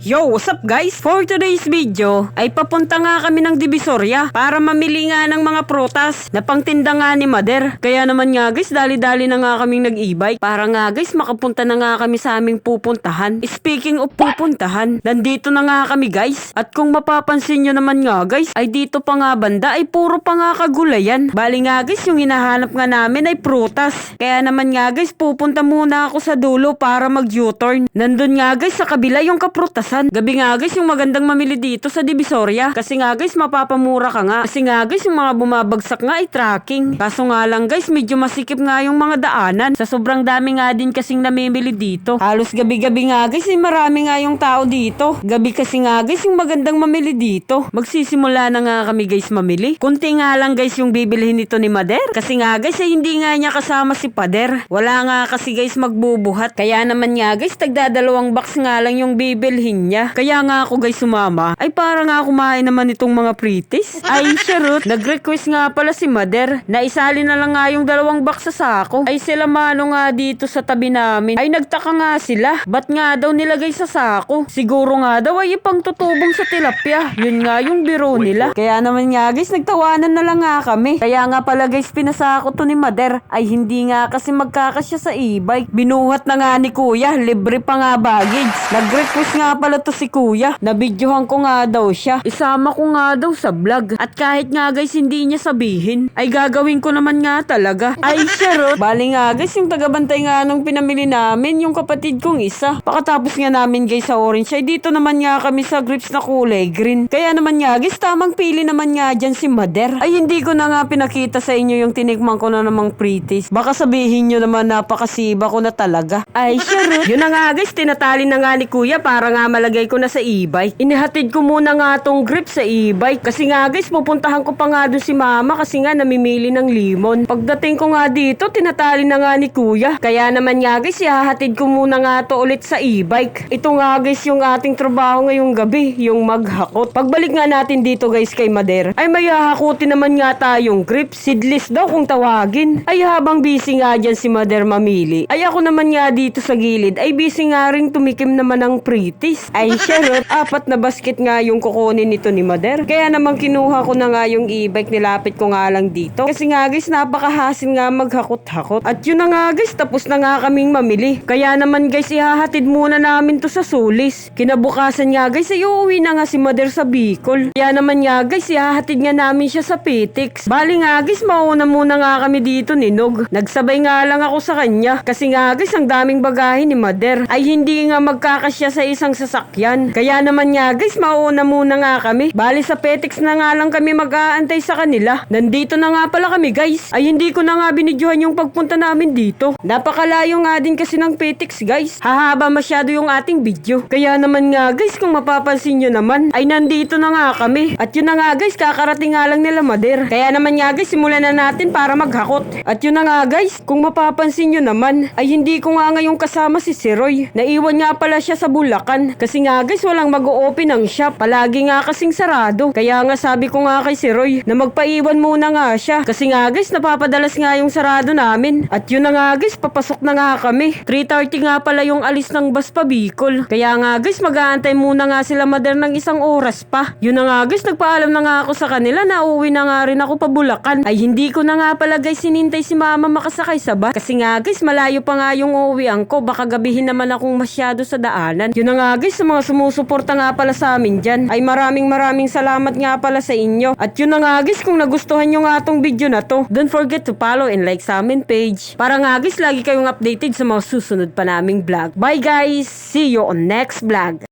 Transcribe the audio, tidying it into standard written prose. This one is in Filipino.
Yo, what's up guys? For today's video ay papunta nga kami ng Divisoria para mamili nga ng mga prutas na pangtinda nga ni Mother. Kaya naman nga guys, dali-dali na nga kaming nag-e-bike para nga guys makapunta na nga kami sa aming pupuntahan. Speaking of pupuntahan, nandito na nga kami guys. At kung mapapansin nyo naman nga guys, ay dito pa nga banda ay puro pa nga kagulayan. Bali nga guys, yung hinahanap nga namin ay prutas. Kaya naman nga guys, pupunta muna ako sa dulo para mag-U-turn. Nandun nga guys sa kabila yung kaprutas. Gabi nga guys yung magandang mamili dito sa Divisoria. Kasi nga guys mapapamura ka nga. Kasi nga guys yung mga bumabagsak nga ay tracking. Kaso nga lang guys medyo masikip nga yung mga daanan. Sa sobrang dami nga din kasing namimili dito. Halos gabi-gabi nga guys ay marami nga yung tao dito. Gabi kasi nga guys yung magandang mamili dito. Magsisimula na nga kami guys mamili. Kunti nga lang guys yung bibilhin nito ni Mother. Kasi nga guys ay hindi nga niya kasama si Pader. Wala nga kasi guys magbubuhat. Kaya naman nga guys tagdadalawang box nga lang yung bibilhin niya. Kaya nga ako guys sumama. Ay para nga kumain naman itong mga pretties. Ay charot. Nag-request nga pala si Mother na isali na lang nga yung 2 box sa sako. Ay sila mano nga dito sa tabi namin. Ay nagtaka nga sila. Ba't nga daw nilagay sa sako? Siguro nga daw ay ipang tutubong sa tilapia. Yun nga yung biro nila. Kaya naman nga guys nagtawanan na lang nga kami. Kaya nga pala guys pinasako to ni Mother. Ay hindi nga kasi magkakasya sa e-bike. Binuhat na nga ni Kuya. Libre pa nga baggage. Nag-request nga pala to si Kuya. Nabidyohan ko nga daw siya. Isama ko nga daw sa vlog. At kahit nga guys hindi niya sabihin, ay gagawin ko naman nga talaga. Ay charot. Bali nga guys yung tagabantay nga nung pinamili namin, yung kapatid kong isa. Pakatapos nga namin guys sa orange, ay dito naman nga kami sa grapes na kulay green. Kaya naman nga guys, tamang pili naman nga dyan si Mother. Ay hindi ko na nga pinakita sa inyo yung tinikman ko na namang pretties. Baka sabihin nyo naman napakasiba ko na talaga. Ay charot. Yun na nga guys, tinatali na nga ni Kuya para nga malagay ko na sa e-bike. Inihatid ko muna nga tong grip sa e-bike. Kasi nga guys, pupuntahan ko pa nga doon si Mama kasi nga namimili ng limon. Pagdating ko nga dito, tinatali na nga ni Kuya. Kaya naman nga guys, ihahatid ko muna nga to ulit sa e-bike. Ito nga guys yung ating trabaho ngayong gabi, yung maghakot. Pagbalik nga natin dito guys kay Mother, ay may hahakutin naman nga tayong grip. Seedless daw kung tawagin. Ay habang busy nga dyan si Mother mamili, ay ako naman nga dito sa gilid, ay busy nga rin tumikim naman ng pretties. Ay charot, 4 na basket nga yung kukunin nito ni Mother. Kaya naman kinuha ko na nga yung e-bike, nilapit ko nga lang dito. Kasi nga guys, napakahasin nga maghakot-hakot. At yun na nga guys, tapos na nga kaming mamili. Kaya naman guys, ihahatid muna namin to sa Sulis. Kinabukasan nga guys, ay uuwi na nga si Mother sa Bicol. Kaya naman nga guys, ihahatid nga namin siya sa Petix. Bali nga guys, mauna muna nga kami dito ni Nog. Nagsabay nga lang ako sa kanya. Kasi nga guys, ang daming bagahe ni Mother. Ay hindi nga magkakasya sa isang sasakyan. Kaya naman nga guys, mauna muna nga kami. Bali sa Petix na nga lang kami mag-aantay sa kanila. Nandito na nga pala kami guys. Ay hindi ko na nga binidyohan yung pagpunta namin dito. Napakalayo nga din kasi ng Petix guys. Hahaba masyado yung ating video. Kaya naman nga guys, kung mapapansin nyo naman, ay nandito na nga kami. At yun na nga guys, kakarating nga lang nila Mother. Kaya naman nga guys, simulan na natin para maghakot. At yun na nga guys, kung mapapansin nyo naman, ay hindi ko nga ngayong kasama si Roy. Naiwan nga pala siya sa Bulacan. Kasi nga guys, walang mag-o-open ng shop. Palagi nga kasing sarado. Kaya nga sabi ko nga kay si Roy na magpaiwan muna nga siya. Kasi nga guys, napapadalas nga yung sarado namin. At yun na nga guys, papasok na nga kami. 3:30 nga pala yung alis ng bus pa Bicol. Kaya nga guys, mag-aantay muna nga sila Mother ng 1 oras pa. Yun na nga guys, nagpaalam na nga ako sa kanila na uuwi na nga rin ako pa Bulacan. Ay hindi ko na nga pala guys sinintay si Mama makasakay sa bus. Kasi nga guys, malayo pa nga yung uuwian ko. Baka gabihin naman akong masyado sa daanan. Yun na nga guys, sa mga sumusuporta nga pala sa amin dyan, ay maraming salamat nga pala sa inyo. At yun na nga guys, kung nagustuhan nyo nga tong video na to, don't forget to follow and like sa amin page. Para nga guys, lagi kayong updated sa mga susunod pa naming vlog. Bye guys! See you on next vlog!